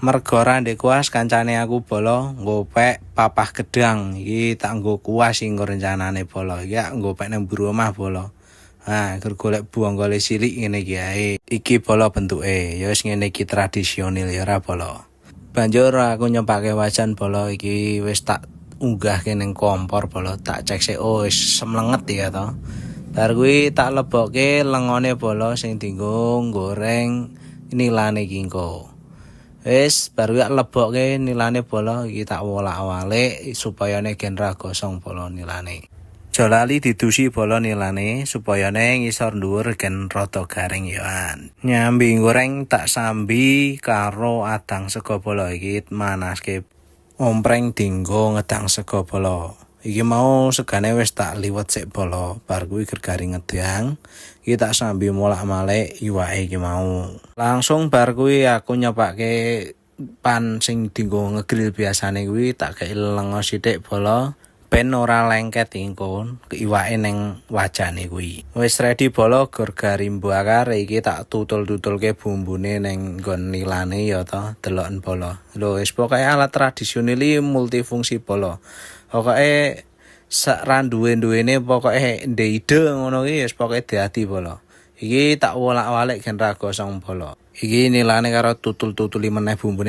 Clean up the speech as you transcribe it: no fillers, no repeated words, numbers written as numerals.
Mergo ora ndek kuas kancane aku bolo ngopek papah gedang. Iki tak nggo kuas sing rencanane bolo. Iki ngopek nang mburu omah bolo. Nah, gur golek buanggole cilik ngene iki ae. Iki bolo bentuke. Ya wis ngene iki tradisional ya ora bolo. Banjur aku nyopake wajan bolo iki wis tak unggahke ning kompor bolo. Tak cek sik wis semlenget ya to. Bar kuwi tak lebokke lengone bolo sing dienggo goreng nilane iki engko. Wis baru tak lebokke nilane bolo iki tak wolak-walik supaya gen ra gosong bolo nilane. Aja lali didusi bolo nilane supaya ngisor dhuwur gen rada garing yoan. Nyambi goreng tak sambi karo adang sego bolo iki manaske ompreng dinggo ngedang sego bolo. Iki mau segane wis tak liwet sik bolo, bar kuwi garing ngedang. Iki tak sambi molak-malik iwake iki mau. Langsung bar kuwi aku nyopake pan sing dinggo ngegrill biasane kuwi tak kei lengo sithik bolo ben ora lengket engko iwake ning wajane kuwi. Wis ready bolo gur garing bakar iki tak tutul-tutulke bumbune ning nggon nilane ya to, deloken bolo. Lho wis pokoke alat tradisional iki multifungsi bolo. Pokoke sak randuwe-duwene pokoke ndek ide ngono iki wis pokoke diadi bolo. Iki tak wolak-walik gen ra gosong bolo. Iki nilane karo tutul-tutuli meneh bumbune.